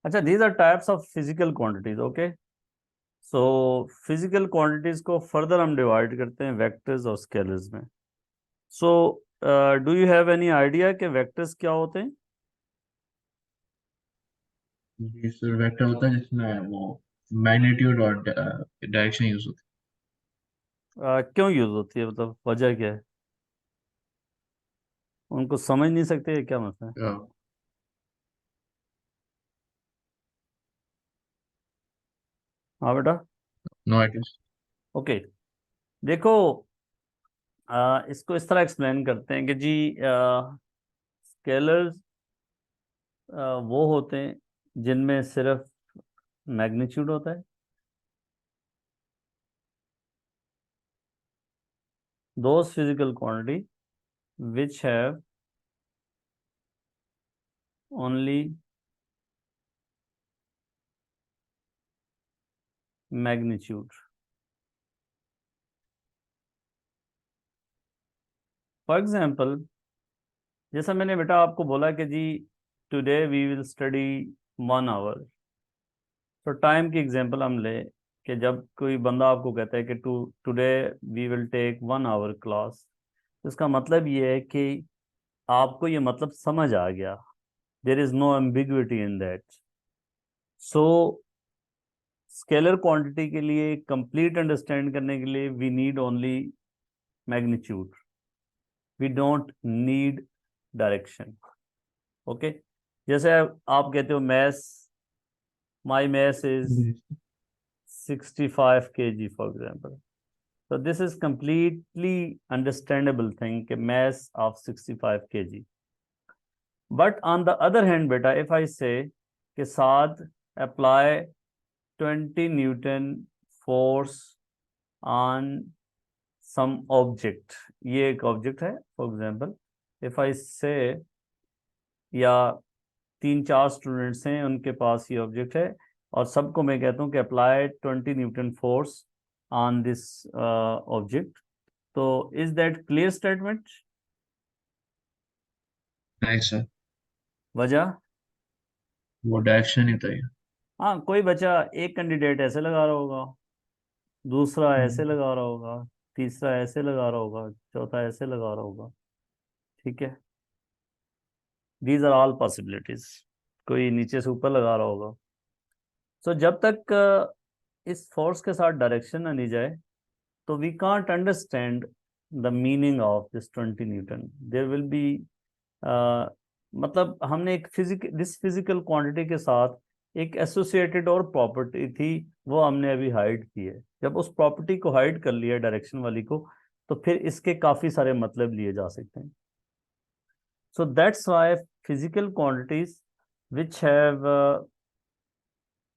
अच्छा, these are types of physical quantities. Okay, so physical quantities को further हम divide करते हैं वेक्टर्स और स्केलर्स में। So do you have any idea कि वेक्टर्स क्या होते हैं? ये सर वेक्टर होता है जिसमें वो मैग्नीट्यूड और डायरेक्शन यूज होती क्यों यूज होती है, मतलब वजह क्या है? उनको समझ नहीं सकते, क्या मतलब है? है। हाँ बेटा। No idea. ओके, देखो, इसको इस तरह एक्सप्लेन करते हैं कि जी स्केलर्स वो होते हैं जिनमें सिर्फ मैग्नीट्यूड होता है। Those physical quantity which have only magnitude. For example, जैसा मैंने बेटा आपको बोला कि जी today we will study 1 hour. तो टाइम की एग्जांपल हम ले कि जब कोई बंदा आपको कहता है कि today we will take 1 hour class, तो इसका मतलब ये है कि आपको ये मतलब समझ आ गया। There is no ambiguity in that. So scalar quantity के लिए कंप्लीट अंडरस्टैंड करने के लिए we need only magnitude, we don't need direction. Okay, जैसे आप कहते हो maths, my maths is 65 kg for example. So this is completely understandable thing कि mass of 65 kg. But on the other hand बेटा, if I say कि साथ apply 20 Newton force on some object, ये एक object है for example, if I say, या 3-4 students हैं उनके पास ये ऑब्जेक्ट है और सबको मैं कहता हूँ कि apply 20 Newton force on this object, तो इज दैट क्लियर स्टेटमेंट? नहीं सर, वजह? वो डायरेक्शन ही था ये। हाँ, कोई बच्चा एक कैंडिडेट ऐसे लगा रहा होगा, दूसरा ऐसे हम्म। लगा रहा होगा, तीसरा ऐसे लगा रहा होगा, चौथा ऐसे लगा रहा होगा। ठीक है, दीज आर ऑल पॉसिबिलिटीज। कोई नीचे से ऊपर लगा रहा होगा। सो जब तक इस फोर्स के साथ डायरेक्शन ना ली जाए, तो we can't understand the meaning of this 20 newton. There will be, मतलब हमने एक दिस फिजिकल क्वांटिटी के साथ एक एसोसिएटेड और प्रॉपर्टी थी, वो हमने अभी हाइड की है। जब उस प्रॉपर्टी को हाइड कर लिया डायरेक्शन वाली को, तो फिर इसके काफी सारे मतलब लिए जा सकते हैं। So that's why physical quantities which have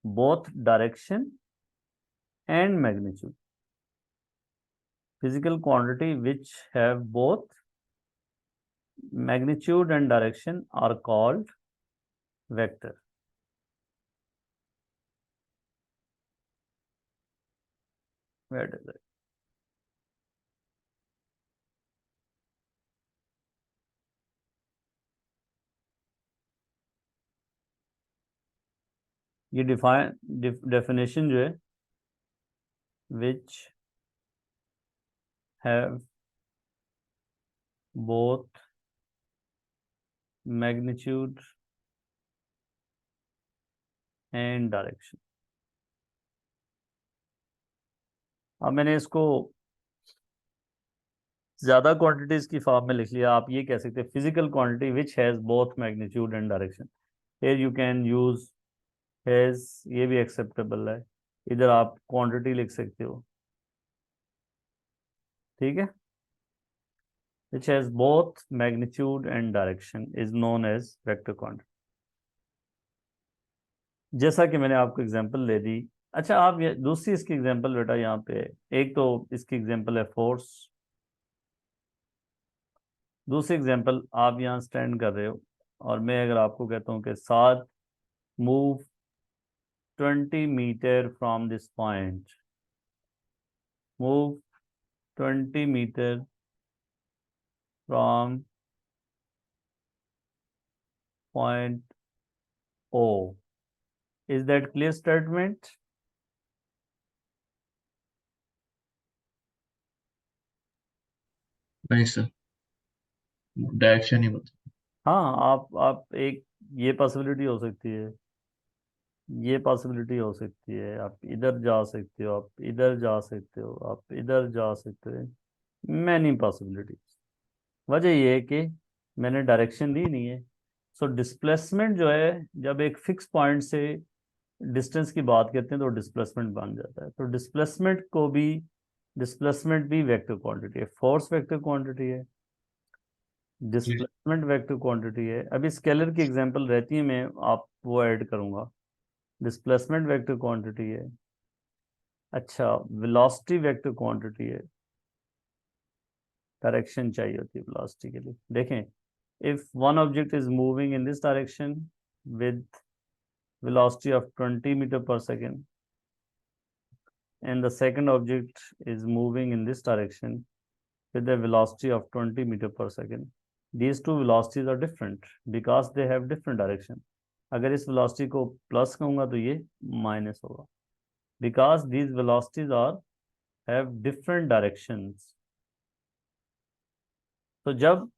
both direction and magnitude, physical quantity which have both magnitude and direction are called vector. Where is it? ये definition जो है, which have both magnitude and direction। अब मैंने इसको ज्यादा quantities की form में लिख लिया। आप ये कह सकते हैं physical quantity which has both magnitude and direction. here you can use has, ये भी एक्सेप्टेबल है। इधर आप क्वांटिटी लिख सकते हो। ठीक है, which has both magnitude and direction is known as vector quantity। जैसा कि मैंने आपको एग्जांपल दे दी। अच्छा, आप ये दूसरी इसकी एग्जांपल बेटा यहाँ पे, एक तो इसकी एग्जांपल है फोर्स, दूसरी एग्जांपल आप यहाँ स्टैंड कर रहे हो और मैं अगर आपको कहता हूँ कि साथ move 20 metre from this point, move 20 metre from point O, Is that clear statement? नहीं सर, डायरेक्शन ही बता। हाँ, आप एक ये पॉसिबिलिटी हो सकती है, ये पॉसिबिलिटी हो सकती है, आप इधर जा सकते हो, आप इधर जा सकते हो, आप इधर जा सकते हो, मैनी पॉसिबिलिटीज। वजह ये है कि मैंने डायरेक्शन दी नहीं है। सो डिस्प्लेसमेंट जो है, जब एक फिक्स पॉइंट से डिस्टेंस की बात करते हैं तो डिस्प्लेसमेंट बन जाता है। तो डिस्प्लेसमेंट भी वेक्टर क्वांटिटी है, फोर्स वेक्टर क्वांटिटी है, जी डिस्प्लेसमेंट वेक्टर क्वांटिटी है। अभी स्केलर की एग्जांपल रहती है, मैं आप वो ऐड करूंगा। डिस्प्लेसमेंट वेक्टर क्वांटिटी है, अच्छा वेलोसिटी वेक्टर क्वांटिटी है, डायरेक्शन चाहिए होती है वेलोसिटी के लिए। देखें, if one object is moving in this direction with velocity of 20 meter per second and the second object is moving in this direction with a velocity of 20 meter per second, these two velocities are different because they have different direction. अगर इस velocity को plus कहूँगा तो ये minus होगा, because these velocities are have different directions. तो जब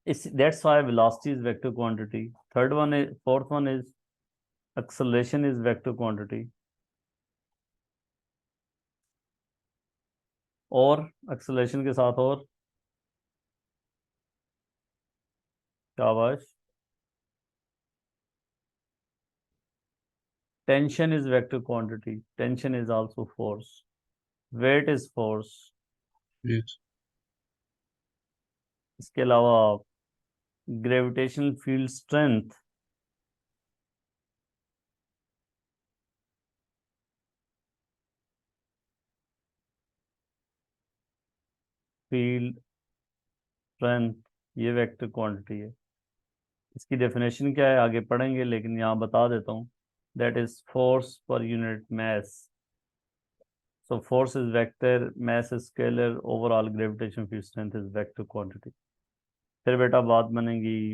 इस that's why velocity is vector quantity. Fourth one is acceleration is vector quantity. और acceleration के साथ और शाबाश, tension is vector quantity, tension is also force, weight is force। जी इसके अलावा gravitational field strength, field strength, ये वेक्टर क्वांटिटी है। इसकी डेफिनेशन क्या है आगे पढ़ेंगे, लेकिन यहाँ बता देता हूँ। That is force per unit mass. So force is vector, mass is scalar, overall gravitation field strength is vector quantity. फिर बेटा बात बनेगी,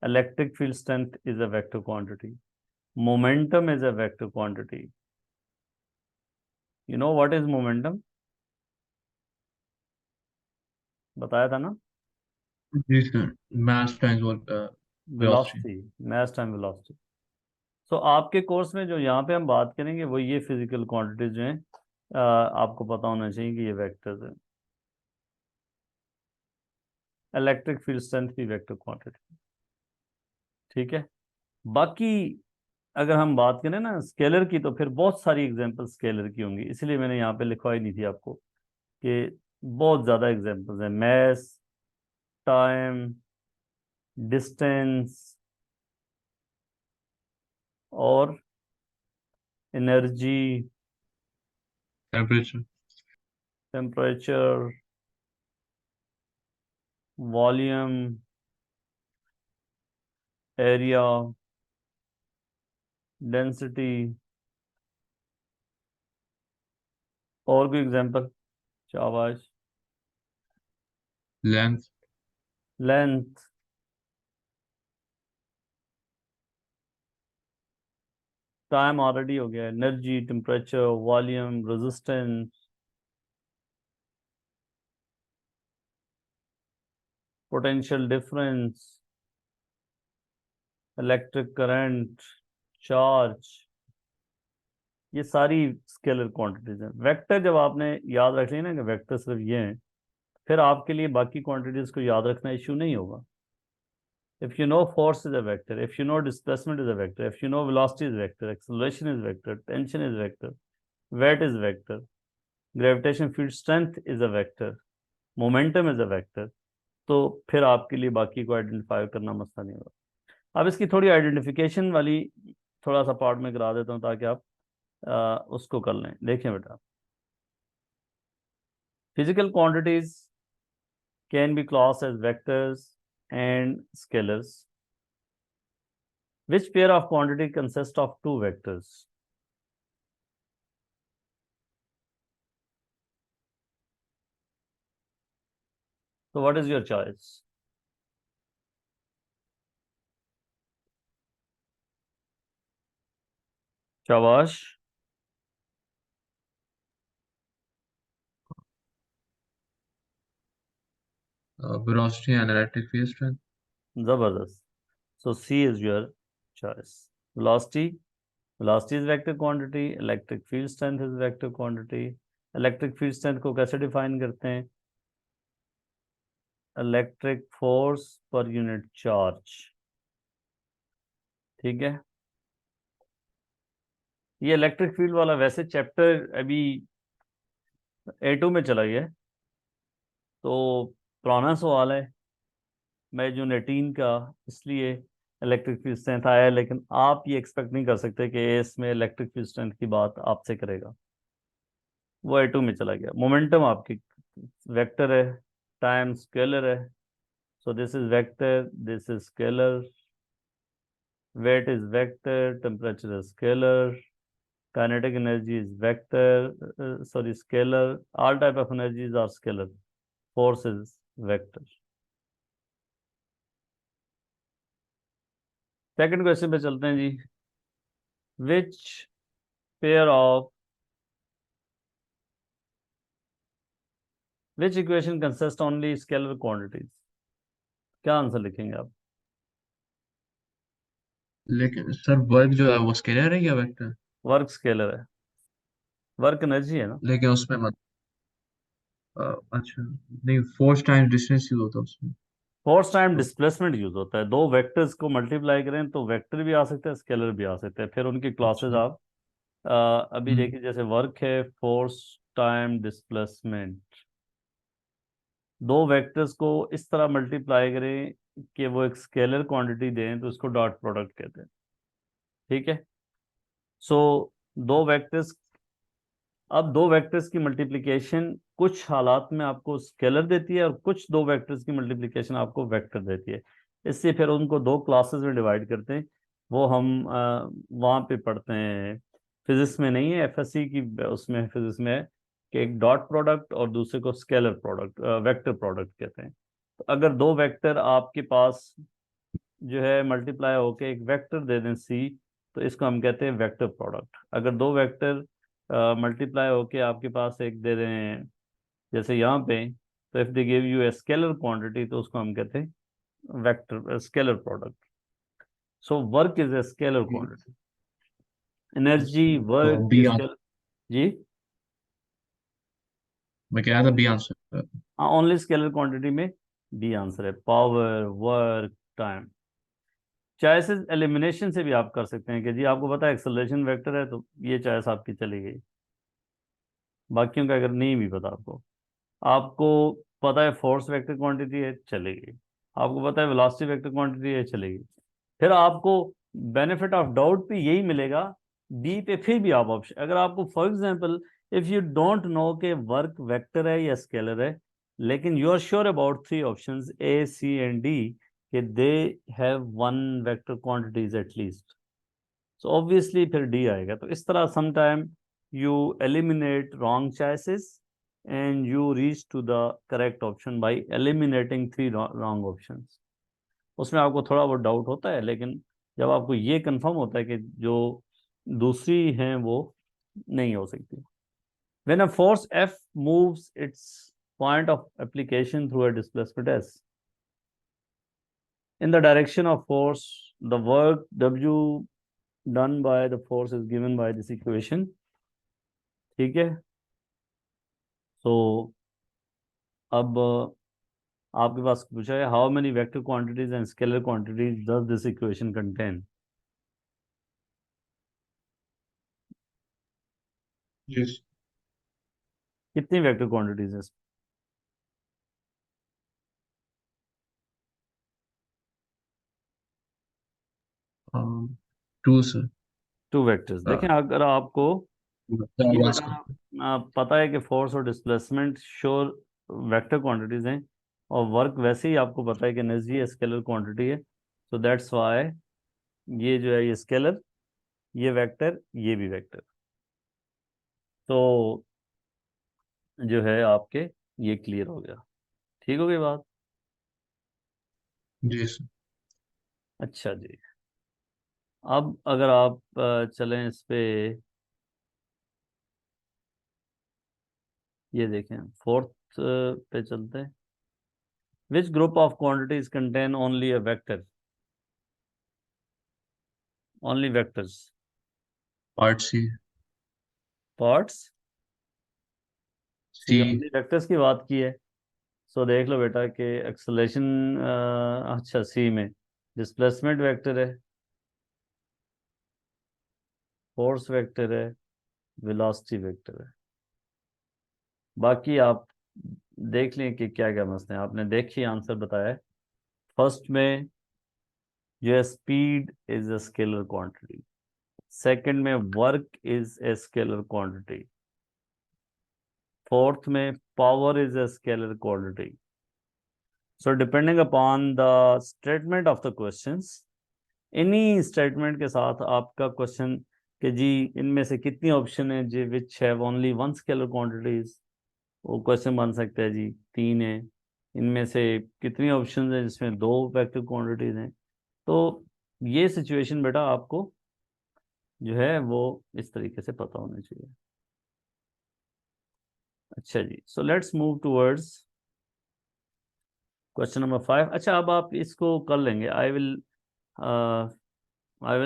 electric field strength is a vector quantity, momentum is a vector quantity. You know what is momentum? बताया था ना, जी sir, mass times velocity. Velocity, mass time velocity. So आपके course में जो यहाँ पे हम बात करेंगे वो ये फिजिकल क्वांटिटीज जो हैं, आपको पता होना चाहिए कि ये वेक्टर्स हैं। इलेक्ट्रिक फील्ड स्ट्रेंथ भी वेक्टर क्वांटिटी, ठीक है। बाकी अगर हम बात करें ना स्केलर की, तो फिर बहुत सारी एग्जांपल स्केलर की होंगी, इसलिए मैंने यहाँ पे लिखवाई नहीं थी आपको कि बहुत ज़्यादा एग्जांपल्स हैं। मैस, टाइम, डिस्टेंस और energy, temperature. Temperature, volume, area, density. और भी एग्जांपल, शाबाश, लेंथ। लेंथ, टाइम ऑलरेडी हो गया, energy, temperature, volume, resistance, potential difference, electric current, charge, ये सारी स्केलर क्वांटिटीज हैं। वेक्टर जब आपने याद रख लिया ना कि वेक्टर सिर्फ ये हैं, फिर आपके लिए बाकी क्वांटिटीज को याद रखना इशू नहीं होगा। if you know force is a vector, if you know displacement is a vector, if you know velocity is vector, acceleration is vector, tension is vector, weight is vector, gravitation field strength is a vector, momentum is a vector, तो फिर आपके लिए बाकी को identify करना मसला नहीं होगा। अब इसकी थोड़ी आइडेंटिफिकेशन वाली थोड़ा सा पार्ट में करा देता हूँ ताकि आप उसको कर लें। देखें बेटा, physical quantities can be class as vectors and scalars. Which pair of quantity consists of two vectors? So what is your choice? शाबाश। Velocity and electric field strength. जबरदस्त। So C is your choice. Velocity, velocity is vector quantity, electric field strength is vector quantity. Electric field strength को कैसे define करते हैं? Electric force per unit charge. ठीक है। ये electric field वाला वैसे चैप्टर अभी A2 में चला गया है, तो पुराना सवाल है, मैं जून 18 का, इसलिए इलेक्ट्रिक फील्ड स्ट्रेंथ आया है। लेकिन आप ये एक्सपेक्ट नहीं कर सकते कि इसमें इलेक्ट्रिक फील्ड स्ट्रेंथ की बात आपसे करेगा। वो A2 में चला गया। मोमेंटम आपकी वेक्टर है, टाइम स्केलर है। So this is vector, this is scalar. Weight is vector, temperature is scalar, kinetic energy is vector, sorry, scalar. All type of energies are scalar. Force is vector. Second question पे चलते हैं जी। Which pair of which equation consist only scalar quantities? क्या answer लिखेंगे आप? लेकिन sir work जो है वो स्केलर है या वेक्टर? वर्क स्केलर है, वर्क एनर्जी है ना। लेकिन उसमें मत अच्छा, नहीं, फोर्स टाइम्स डिस्टेंस यूज होता है उसमें। फोर्स टाइम तो डिस्प्लेसमेंट यूज होता है। दो वेक्टर्स को मल्टीप्लाई करें तो वेक्टर भी आ सकते हैं, स्केलर भी आ सकते हैं। फिर उनकी क्लासेस अच्छा। आप अभी हम्म। देखिए, जैसे वर्क है फोर्स टाइम डिस्प्लेसमेंट। दो वेक्टर्स को इस तरह मल्टीप्लाई करें कि वो एक स्केलर क्वांटिटी दें, तो इसको डॉट प्रोडक्ट कहते हैं। ठीक है। सो दो वेक्टर्स, अब दो वेक्टर्स की मल्टीप्लिकेशन कुछ हालात में आपको स्केलर देती है और कुछ दो वेक्टर्स की मल्टीप्लिकेशन आपको वेक्टर देती है। इससे फिर उनको दो क्लासेस में डिवाइड करते हैं। वो हम वहाँ पे पढ़ते हैं, फिजिक्स में नहीं है, एफएससी की उसमें फिजिक्स में है कि एक डॉट प्रोडक्ट और दूसरे को स्केलर प्रोडक्ट, वेक्टर प्रोडक्ट कहते हैं। तो अगर दो वेक्टर आपके पास जो है मल्टीप्लाई होके एक वेक्टर दे दें सी, तो इसको हम कहते हैं वेक्टर प्रोडक्ट। अगर दो वेक्टर मल्टीप्लाई होके आपके पास एक दे दें, जैसे यहाँ पे, तो if they give U A scalar quantity, तो उसको हम कहते हैं vector scalar product. So work is a scalar quantity, energy तो वर्क बी स्केलर। जी मैं कह रहा था बी आंसर। हाँ, ओनली स्केलर क्वांटिटी में बी आंसर है। Power, work, time. Choices elimination से भी आप कर सकते हैं कि जी आपको पता है एक्सेलरेशन वेक्टर है, तो ये चॉइस आपकी चली गई। बाकियों का अगर नहीं भी पता आपको, आपको पता है फोर्स वेक्टर क्वांटिटी है, चलेगी। आपको पता है वेलोसिटी वेक्टर क्वांटिटी है, चलेगी। फिर आपको बेनिफिट ऑफ डाउट भी यही मिलेगा डी पे। फिर भी आप ऑप्शन, अगर आपको for example if you don't know कि वर्क वेक्टर है या स्केलर है, लेकिन you are sure about three options A C and D कि they have one vector quantities at least, so obviously फिर डी आएगा। तो इस तरह sometime you eliminate wrong choices and you reach to the correct option by eliminating three wrong options. उसमें आपको थोड़ा बहुत डाउट होता है, लेकिन जब आपको ये कंफर्म होता है कि जो दूसरी हैं वो नहीं हो सकती। When a force F moves it's point of application through a displacement S in the direction of force, the work W done by the force is given by this equation। ठीक है। तो अब आपके पास पूछा है how many vector quantities and scalar quantities does this equation contain? Yes. कितनी vector quantities है? Two sir. Two vectors. देखें, अगर आपको ये वन पता सर। पता है कि फोर्स और डिस्प्लेसमेंट श्योर वेक्टर क्वांटिटीज हैं, और वर्क वैसे ही आपको पता है कि एनर्जी स्केलर क्वांटिटी है, सो दैट्स वाई ये जो है ये स्केलर, ये वेक्टर, ये भी वेक्टर। तो जो है आपके ये क्लियर हो गया। ठीक हो गई बात? जी सर। अच्छा जी। अब अगर आप चलें इस पे, ये देखें फोर्थ पे चलते हैं। Which group of quantities contain only a vector, only vectors, part C. Parts C, C. Only vectors की बात की है। सो देख लो बेटा कि एक्सेलरेशन, अच्छा सी में डिस्प्लेसमेंट वेक्टर है, फोर्स वेक्टर है, वेलोसिटी वेक्टर है। बाकी आप देख लें कि क्या क्या मसले हैं। आपने देखिए आंसर बताया है। फर्स्ट में जो है speed is a scalar quantity, second में work is a scalar quantity, fourth में power is a scalar quantity. So depending upon the statement of the questions, इन्हीं स्टेटमेंट के साथ आपका क्वेश्चन कि जी इनमें से कितनी ऑप्शन है जी which have only one scalar quantities, वो क्वेश्चन बन सकता है जी तीन है। इनमें से कितनी ऑप्शन है जिसमें दो वेक्टर क्वांटिटीज हैं। तो ये सिचुएशन बेटा आपको जो है वो इस तरीके से पता होना चाहिए। अच्छा जी, so let's move towards question number 5। अच्छा अब आप इसको कर लेंगे। I will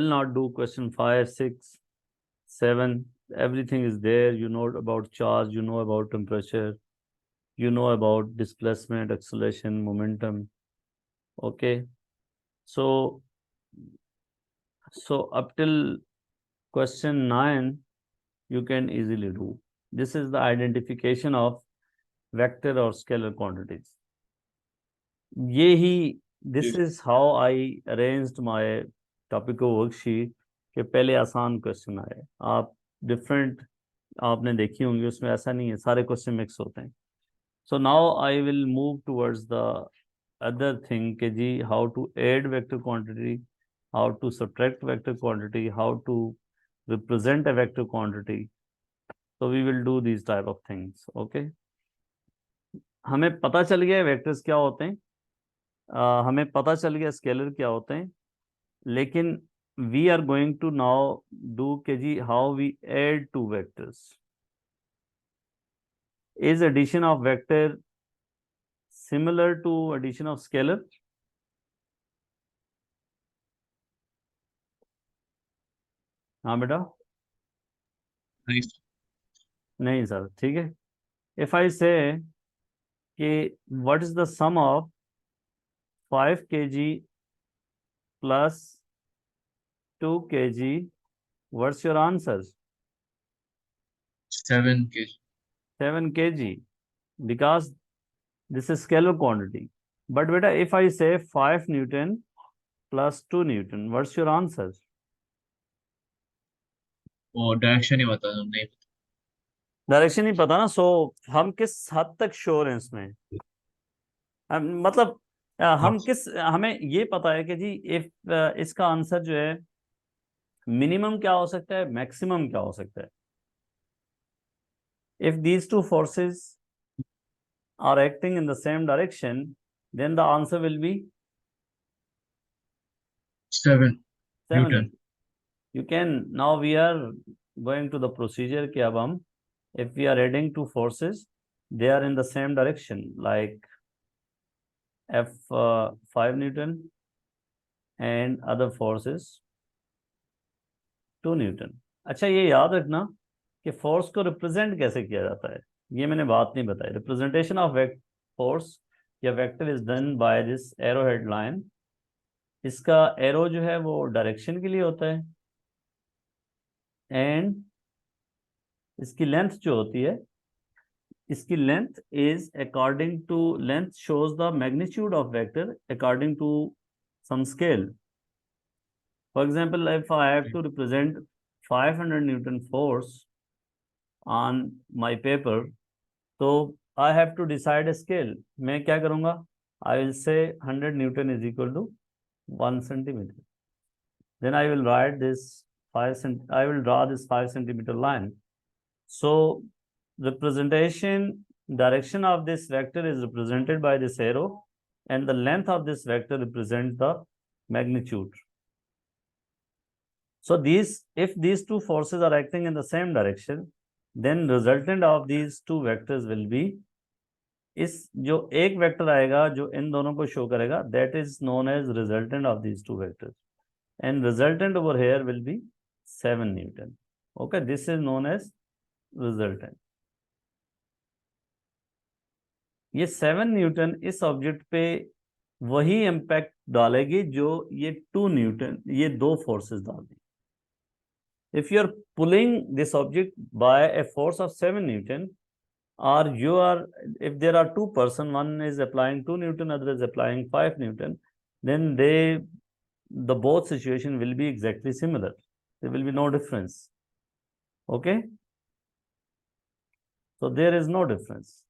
not do question 5, 6, 7। Everything is there. You know about charge, you know about temperature, you know about displacement, acceleration, momentum. Okay. So up till question 9 you can easily do. This is the identification of vector or scalar quantities. ये ही this is how I arranged my topic worksheet कि पहले आसान question आए। आप different आपने देखी होंगी, उसमें ऐसा नहीं है सारे क्वेश्चन मिक्स होते हैं। So now I will move towards the other thing कि जी how to add vector quantity, how to subtract vector quantity, how to represent a vector quantity. so we will do these type of things. Okay, हमें पता चल गया vectors क्या होते हैं, हमें पता चल गया स्केलर क्या होते हैं, लेकिन we are going to now do के जी how we add two vectors. Is addition of vector similar to addition of scalar? हाँ बेटा। नहीं। नहीं सर, ठीक है। इफ आई से कि what is the sum of 5 kg plus 2 kg, what's your answer? 7 kg। 7 kg, because this is scalar quantity. But beta, if I say 5 Newton plus 2 Newton, what's your answer? वो direction ही बता दो, नहीं। Direction नहीं पता ना, सो हम किस हद तक श्योर हैं इसमें? मतलब हाँ। हम किस, हमें ये पता है कि जी इफ इसका आंसर जो है मिनिमम क्या हो सकता है, मैक्सिमम क्या हो सकता है। If these two forces are acting in the same direction, then the answer will be 7 7 Newton. Newton. You can, now we are going to the procedure कि अब हम, if we are adding two forces, they are in the same direction, like F 5 Newton and other force is 2 Newton. अच्छा ये याद रखना कि force को represent कैसे किया जाता है, ये मैंने बात नहीं बताई। रिप्रेजेंटेशन ऑफ फोर्स या vector is done by this arrow head line. इसका एरो जो है वो डायरेक्शन के लिए होता है, एंड इसकी लेंथ जो होती है, इसकी length is according to, length shows the magnitude of vector according to some scale. For example, if I have to represent 500 Newton force on my paper, तो I have to decide a scale. मैं क्या करूँगा? I will say 100 Newton is equal to 1 centimeter. Then I will write this I will draw this 5 centimeter line. So representation, direction of this vector is represented by this arrow, and the length of this vector represents the magnitude. So if these two forces are acting in the same direction, then resultant of these two vectors will be, इस जो एक vector आएगा जो इन दोनों को show करेगा, that is known as resultant of these two vectors, and resultant over here will be 7 Newton. Okay, this is known as resultant. ये 7 Newton इस ऑब्जेक्ट पे वही इम्पैक्ट डालेगी जो ये 2 न्यूटन, ये दो फोर्सेस डाल दी. If you are pulling this object by a force of 7 Newton, or if there are two person, one is applying 2 Newton, other is applying 5 Newton, then the both situation will be exactly similar. There will be no difference. Okay? So there is no difference.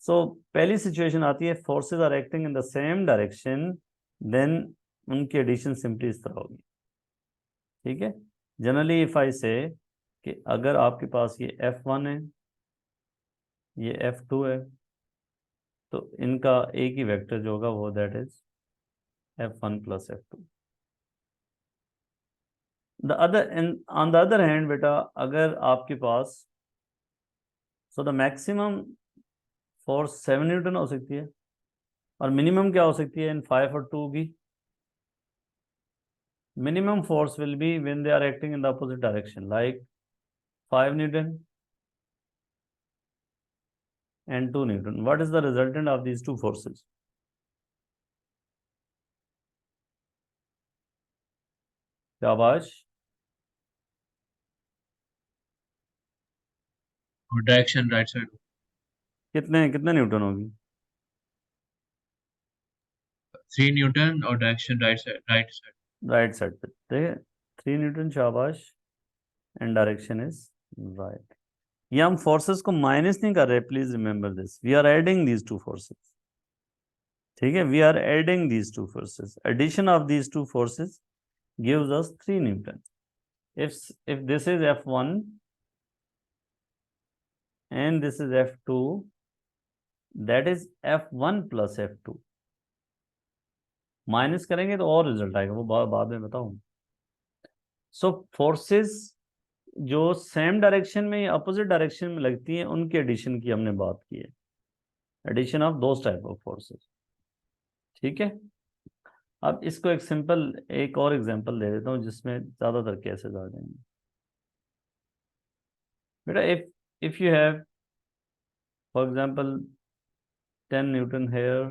So पहली situation आती है, forces are acting in the same direction, then उनकी addition simply इस तरह होगी. ठीक है? Generally if I say कि अगर आपके पास ये F1 है, ये F2 है, तो इनका एक ही वेक्टर जो होगा वो that is F1 plus F2. On the other hand बेटा, अगर आपके पास, so the maximum force 7 Newton हो सकती है, और मिनिमम क्या हो सकती है इन 5 और 2 की? Minimum force will be when they are acting in the opposite direction, like 5 Newton and 2 Newton. What is the resultant of these two forces? शाबाश. और डायरेक्शन राइट साइड. कितने कितने न्यूटन होगी? 3 न्यूटन और direction right side. Right side पे. देखिए 3 Newton, शाबाश, and direction is right. ये हम फोर्सेस को माइनस नहीं कर रहे, please remember this, we are adding these two forces. ठीक है, we are adding these two forces. Addition of these two forces gives us 3 newton. if this is F1 and this is F2, that is F1 plus F2. Minus करेंगे तो और result आएगा, वो बाद में बताऊं. सो फोर्सेस जो सेम डायरेक्शन में या अपोजिट डायरेक्शन में लगती हैं, उनके एडिशन की हमने बात की है. Addition of those type of forces. ठीक है. अब इसको एक और एग्जांपल दे देता हूं जिसमें ज्यादातर केसेस आ जाएंगे. बेटा if you have, for example, 10 Newton here,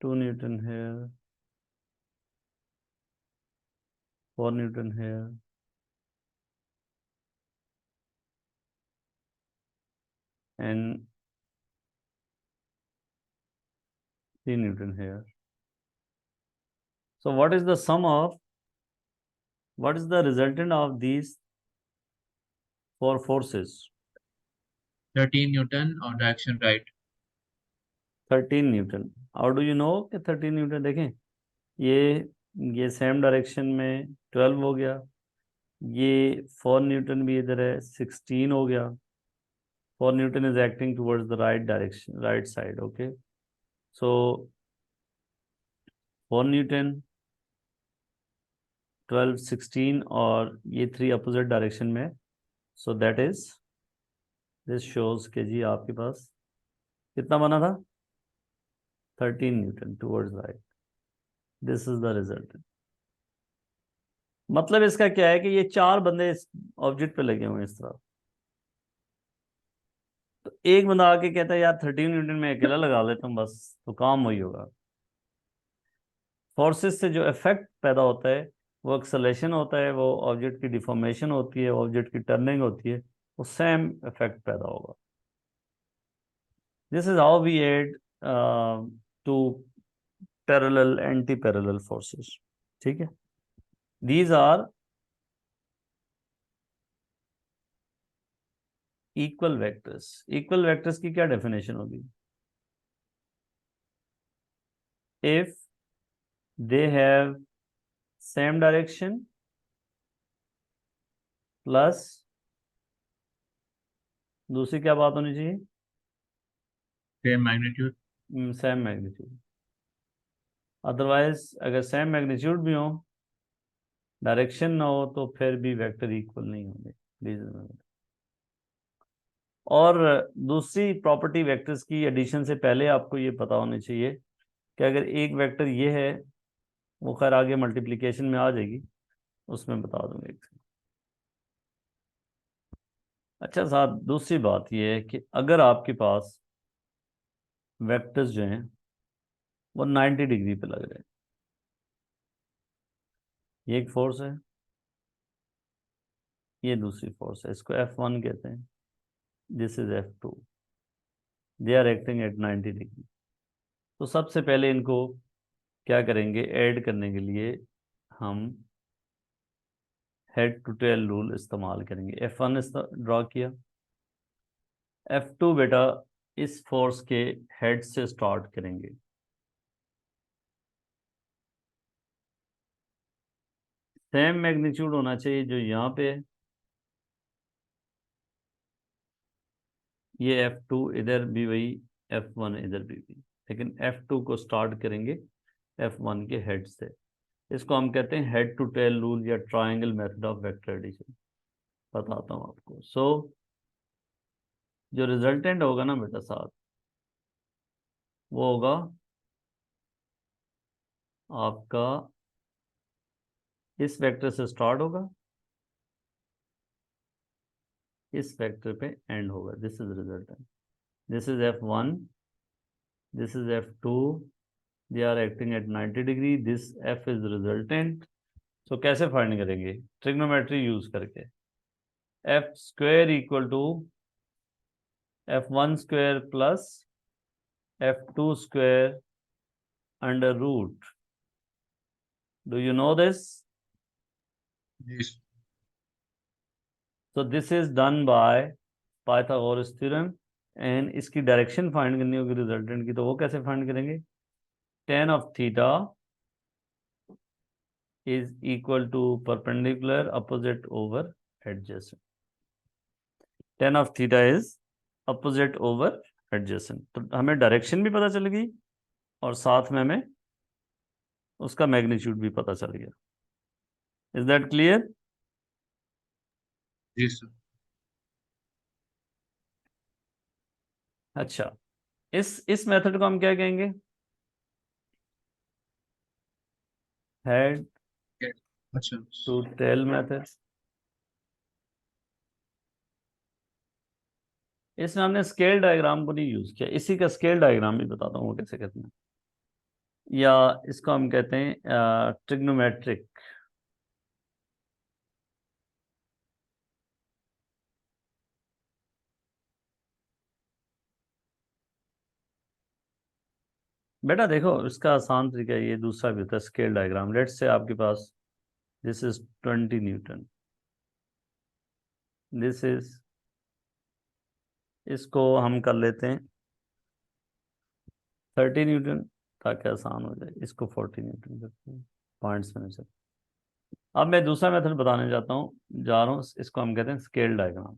2 Newton here, 4 Newton here, and 3 Newton here. So what is the resultant of these four forces? 13 Newton और direction right. 13 Newton. How do you no कि 13 Newton? देखें, ये same direction में 12 हो गया, ये 4 Newton भी इधर है, 16 हो गया. 4 Newton is acting towards the right direction, right side. Okay, so 4 Newton, 12, 16 और ये 3 अपोजिट डायरेक्शन में. So that is, this shows के जी आपके पास कितना बना था? 13 Newton towards right. This is the result. मतलब इसका क्या है कि ये 4 बंदे इस ऑब्जेक्ट पे लगे हुए हैं इस तरह. तो एक बंदा आके कहता है यार 13 न्यूटन में अकेला लगा लेता हूँ बस, तो काम वही होगा. फोर्सेस से जो इफेक्ट पैदा होता है वो एक्सेलेरेशन होता है, वो ऑब्जेक्ट की डिफॉर्मेशन होती है, ऑब्जेक्ट की टर्निंग होती है, वो सेम इफेक्ट पैदा होगा. This is how we add two parallel anti parallel forces. ठीक है. These are equal vectors. Equal vectors की क्या डेफिनेशन होगी? If they have same direction plus दूसरी क्या बात होनी चाहिए? Same magnitude. Same magnitude. Otherwise अगर सेम मैग्नीट्यूड भी हो, डायरेक्शन ना हो, तो फिर भी वेक्टर इक्वल नहीं होंगे, प्लीज रिमेंबर। और दूसरी प्रॉपर्टी वेक्टर्स की एडिशन से पहले आपको ये पता होना चाहिए कि अगर एक वेक्टर ये है, वो खैर आगे मल्टीप्लिकेशन में आ जाएगी, उसमें बता दूंगा एक से। अच्छा साहब, दूसरी बात ये है कि अगर आपके पास वेक्टर्स जो हैं वो 90 डिग्री पे लग रहे हैं, ये एक फोर्स है, ये दूसरी फोर्स है, इसको F1 कहते हैं, this is F2, they are acting at 90 degree. तो सबसे पहले इनको क्या करेंगे, ऐड करने के लिए हम हेड टू टेल रूल इस्तेमाल करेंगे। F1 ड्रॉ किया, F2 बेटा इस फोर्स के हेड से स्टार्ट करेंगे, सेम मैग्नीट्यूड होना चाहिए जो यहाँ पे है, ये F2 इधर भी वही, F1 इधर भी वही, लेकिन F2 को स्टार्ट करेंगे F1 के हेड से। इसको हम कहते हैं हेड टू टेल रूल या triangle method of vector addition. बताता हूँ आपको। जो रिजल्टेंट होगा ना बेटा साहब, वो होगा आपका, इस वेक्टर से स्टार्ट होगा, इस वेक्टर पे एंड होगा, this is resultant, this is F1, this is F2, they are acting at 90 degree, this F is resultant. तो कैसे फाइंड करेंगे, ट्रिग्नोमेट्री यूज करके, F square equal to F1 square plus F2 square under root, do you know this? Yes. So this is done by Pythagoras theorem, and इसकी direction find करनी होगी resultant की, तो वो कैसे फाइंड करेंगे, tan of theta is equal to perpendicular opposite over adjacent, tan of theta is opposite over adjacent। तो हमें डायरेक्शन भी पता चल गई और साथ में हमें उसका मैग्नीट्यूड भी पता चल गया। Is that clear? Yes, sir. अच्छा, इस मेथड को हम क्या कहेंगे, हेड Yeah. अच्छा। To tail method. इसमें हमने स्केल डायग्राम को नहीं यूज किया, इसी का स्केल डायग्राम भी बताता हूँ वो कैसे करते हैं, या इसको हम कहते हैं ट्रिग्नोमेट्रिक। बेटा देखो, इसका आसान तरीका ये दूसरा भी होता है, स्केल डायग्राम। लेट्स से आपके पास this is 20 newton, this is, इसको हम कर लेते हैं 30 न्यूटन, ताकि आसान हो जाए, इसको 40 न्यूटन करते हैं, पॉइंट्स में से। अब मैं दूसरा मेथड बताने जा रहा हूँ, इसको हम कहते हैं स्केल डायग्राम।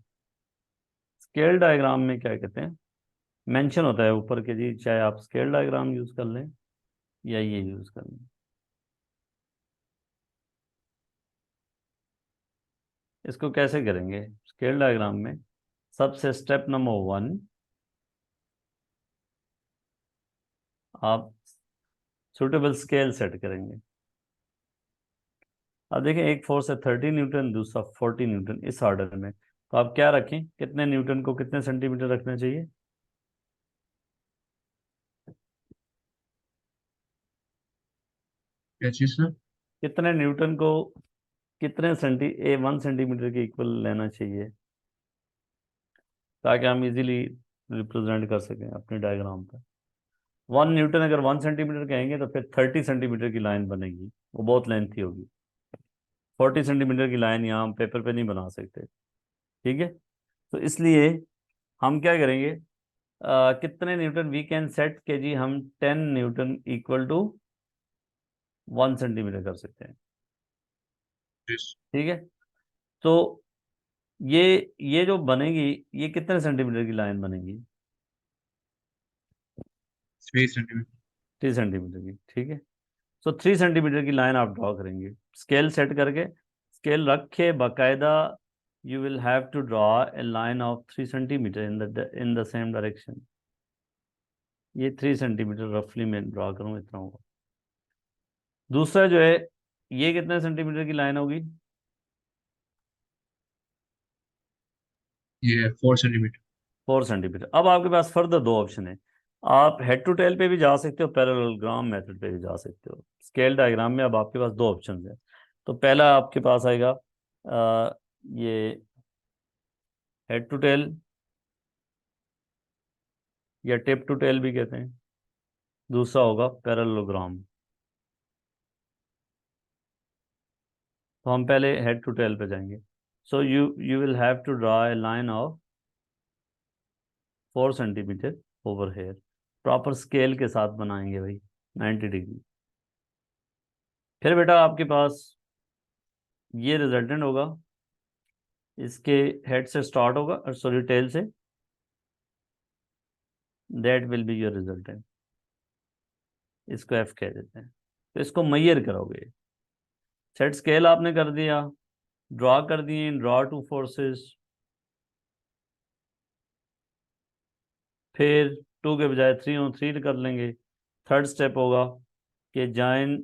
स्केल डायग्राम में क्या कहते हैं, मेंशन होता है ऊपर के जी, चाहे आप स्केल डायग्राम यूज कर लें या ये यूज कर लें। इसको कैसे करेंगे, स्केल डायग्राम में सबसे स्टेप नंबर 1, आप सुटेबल स्केल सेट करेंगे। अब देखें, एक फोर्स है 30 न्यूटन, दूसरा 40 न्यूटन, इस ऑर्डर में, तो आप क्या रखें, कितने न्यूटन को कितने सेंटीमीटर रखना चाहिए, क्या चीज सर? कितने न्यूटन को कितने 1 सेंटीमीटर के इक्वल लेना चाहिए, ताकि हम इजीली रिप्रेजेंट कर सकें अपने डायग्राम पर। 1 न्यूटन अगर 1 सेंटीमीटर कहेंगे तो फिर 30 सेंटीमीटर की लाइन बनेगी, वो बहुत लेंथी होगी। 40 सेंटीमीटर की लाइन यहाँ हम पेपर पे नहीं बना सकते, ठीक है। तो इसलिए हम क्या करेंगे, कितने न्यूटन वी कैन सेट के जी, हम 10 न्यूटन इक्वल टू 1 सेंटीमीटर कर सकते हैं, Yes. ठीक है। तो ये ये जो बनेगी, ये कितने सेंटीमीटर की लाइन बनेगी, 3 सेंटीमीटर। 30 सेंटीमीटर की, ठीक है। सो 3 सेंटीमीटर की लाइन आप ड्रॉ करेंगे, स्केल सेट करके, स्केल रख के बाकायदा you will have to draw a line of 3 centimetre in the same direction. ये 3 सेंटीमीटर रफली मैं ड्रॉ करूँ, इतना होगा। दूसरा जो है, ये कितने सेंटीमीटर की लाइन होगी? ये 4 सेंटीमीटर। 4 सेंटीमीटर। अब आपके पास फर्दर दो ऑप्शन है, आप हेड टू टेल पे भी जा सकते हो, पैरेललोग्राम मेथड पे भी जा सकते हो। स्केल डायग्राम में अब आपके पास दो ऑप्शन है। तो पहला आपके पास आएगा ये हेड टू टेल, या टिप टू टेल भी कहते हैं। दूसरा होगा पैरेललोग्राम। तो हम पहले हेड टू टेल पे जाएंगे। So you will have to draw a line of 4 centimetre over here, proper scale के साथ बनाएंगे भाई, 90 डिग्री। फिर बेटा आपके पास ये रिजल्टेंट होगा, इसके हेड से स्टार्ट होगा, सॉरी टेल से, that will be your resultant. इसको एफ कह देते हैं। तो इसको मैयर करोगे, सेट स्केल आपने कर दिया, ड्रॉ कर दिए, ड्रॉ टू फोर्सेस। फिर 2 के बजाय 3 और 3 कर लेंगे। थर्ड स्टेप होगा कि join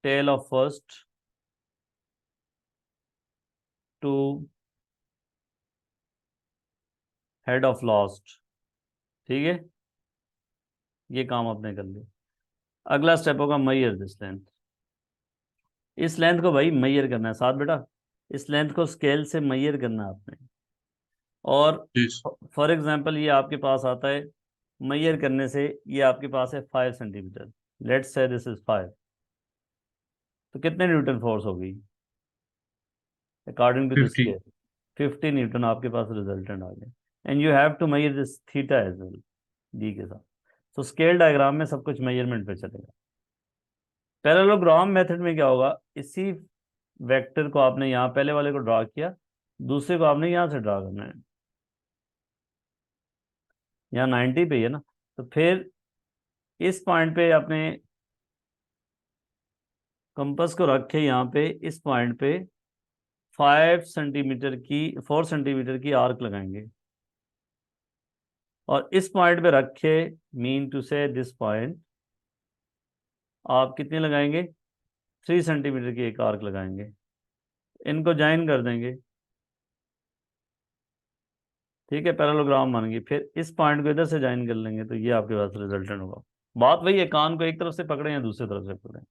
tail of first to head of last. ठीक है, ये काम आपने कर लिया। अगला स्टेप होगा मैयर दिस लेंथ। इस लेंथ को भाई मैयर करना है साथ बेटा, इस लेंथ को स्केल से मैयर करना है आपने। और यस। फॉर एग्जांपल ये आपके पास आता है, मैयर करने से ये आपके पास है 5 centimetre, let's say this is 5। तो कितने न्यूटन फोर्स होगी according to this 50। Scale? 50 newton आपके पास रिजल्टेंट आ गया। And you have to measure this theta as well, D के साथ। तो स्केल डायग्राम में सब कुछ मेजरमेंट पे चलेगा। पैरेललोग्राम मेथड में क्या होगा, इसी वेक्टर को आपने यहाँ पहले वाले को ड्रा किया, दूसरे को आपने यहाँ से ड्रा करना है, यहाँ 90 पे ही है ना। तो फिर इस पॉइंट पे अपने कंपास को रखे, यहाँ पे इस पॉइंट पे 4 सेंटीमीटर की आर्क लगाएंगे, और इस पॉइंट पे रखे, मीन टू से दिस पॉइंट, आप कितने लगाएंगे? 3 सेंटीमीटर की एक आर्क लगाएंगे, इनको ज्वाइन कर देंगे। ठीक है, पैरेललोग्राम बन गई। फिर इस पॉइंट को इधर से ज्वाइन कर लेंगे, तो ये आपके पास रिजल्टेंट होगा। बात वही है, कान को एक तरफ से पकड़े या दूसरी तरफ से पकड़े।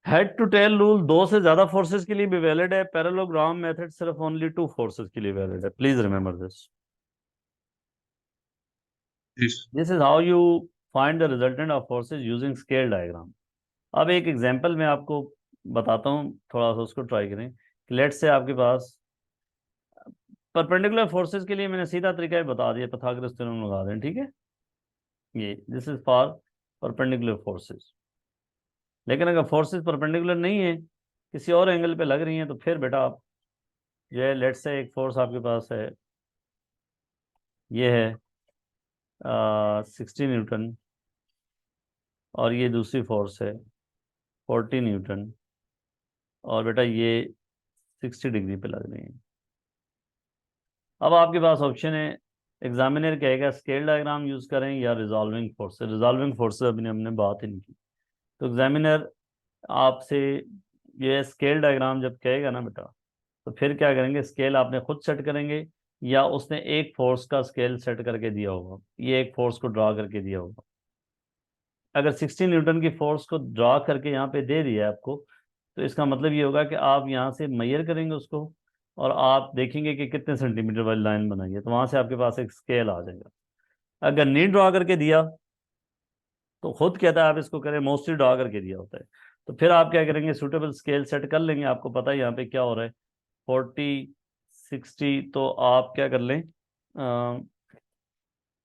हेड टू टेल रूल 2 से ज्यादा फोर्सेस के लिए भी वैलिड है, पैरेललोग्राम मेथड सिर्फ ओनली 2 फोर्सेस के लिए वैलिड है। Please remember this. Yes. This is how you find the resultant of forces using scale diagram. अब एक एग्जांपल मैं आपको बताता हूँ, थोड़ा सा उसको ट्राई करें। कि लेट से आपके पास परपेंडिकुलर फोर्सेस के लिए मैंने सीधा तरीका ही बता दिया, पाइथागोरस थ्योरम लगा दें। ठीक है, ये this is for perpendicular forces. लेकिन अगर फोर्सेस परपेंडिकुलर नहीं है, किसी और एंगल पे लग रही हैं, तो फिर बेटा आप जो है, लेट से एक फोर्स आपके पास है, ये है 60 न्यूटन, और ये दूसरी फोर्स है 40 न्यूटन, और बेटा ये 60 डिग्री पे लग रही है। अब आपके पास ऑप्शन है, एग्जामिनर कहेगा स्केल डायग्राम यूज करें या रिजॉल्विंग फोर्स। रिजॉल्विंग फोर्स अभी हमने बात ही नहीं की। तो एग्जामिनर आपसे ये स्केल डायग्राम जब कहेगा ना बेटा, तो फिर क्या करेंगे, स्केल आपने खुद सेट करेंगे, या उसने एक फोर्स का स्केल सेट करके दिया होगा, ये एक फोर्स को ड्रा करके दिया होगा। अगर 60 न्यूटन की फोर्स को ड्रा करके यहाँ पे दे दिया है आपको, तो इसका मतलब ये होगा कि आप यहाँ से मेजर करेंगे उसको, और आप देखेंगे कि कितने सेंटीमीटर वाली लाइन बनाई है, तो वहां से आपके पास एक स्केल आ जाएगा। अगर नहीं ड्रा करके दिया, तो खुद कहता है आप इसको करें, मोस्टली ड्रा करके दिया होता है, तो फिर आप क्या करेंगे, सूटेबल स्केल सेट कर लेंगे। आपको पता है यहाँ पे क्या हो रहा है, 40 60, तो आप क्या कर लें,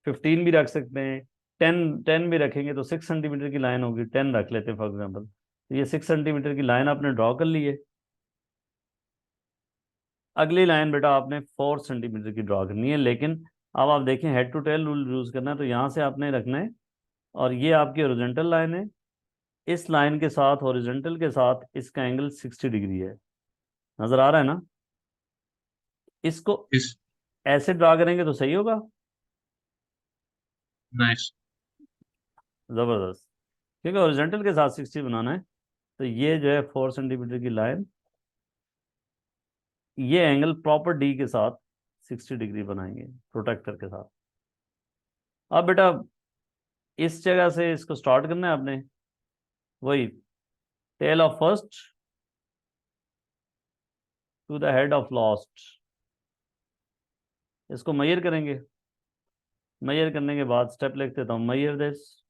15 भी रख सकते हैं, 10 भी रखेंगे, तो 6 सेंटीमीटर की लाइन होगी, 10 रख लेते हैं फॉर एग्जाम्पल। तो ये 6 सेंटीमीटर की लाइन आपने ड्रॉ कर ली है। अगली लाइन बेटा आपने 4 सेंटीमीटर की ड्रॉ करनी है, लेकिन अब आप देखें head to tail rule use करना है, तो यहाँ से आपने रखना है और ये आपकी हॉरिजॉन्टल लाइन है। इस लाइन के साथ, हॉरिजॉन्टल के साथ, इसका एंगल 60 डिग्री है। नजर आ रहा है ना? इसको Yes. ऐसे ड्रा करेंगे तो सही होगा। Nice. जबरदस्त। क्योंकि हॉरिजॉन्टल के साथ 60 बनाना है, तो ये जो है 4 सेंटीमीटर की लाइन, ये एंगल प्रॉपर डी के साथ 60 डिग्री बनाएंगे प्रोटेक्टर के साथ। अब बेटा इस जगह से इसको स्टार्ट करना है आपने, वही tail of first to the head of last, इसको मेजर करेंगे। मेजर करने के बाद स्टेप लिख देता हूँ, मेजर दिस,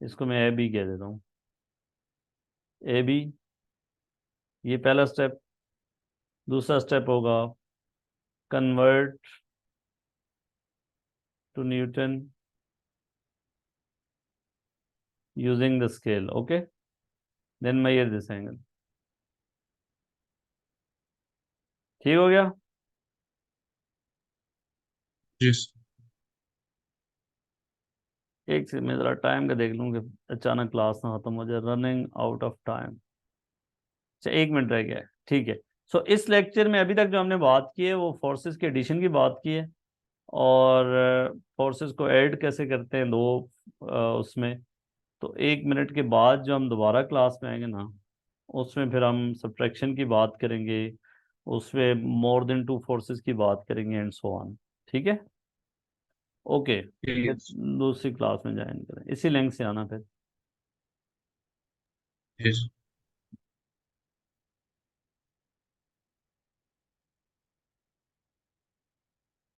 इसको मैं ए बी कह देता हूँ, ए बी, ये पहला स्टेप। दूसरा स्टेप होगा convert to newton using the scale, okay, then measure this angle. ठीक हो गया? Yes. एक से मैं ज़रा टाइम का देख लूँ कि अचानक क्लास ना खत्म हो जाए, रनिंग आउट ऑफ टाइम। अच्छा 1 मिनट रह गया है, ठीक है। सो इस लेक्चर में अभी तक जो हमने बात की है वो फोर्सेस के एडिशन की बात की है, और फोर्सेस को ऐड कैसे करते हैं दो उसमें। तो 1 मिनट के बाद जो हम दोबारा क्लास में आएंगे ना, उसमें फिर हम सब्ट्रैक्शन की बात करेंगे, उसमें मोर देन टू फोर्सेस की बात करेंगे एंड सो ऑन। ठीक है, ओके। फिर Yes. दूसरी क्लास में ज्वाइन करें, इसी लिंक से आना फिर। Yes.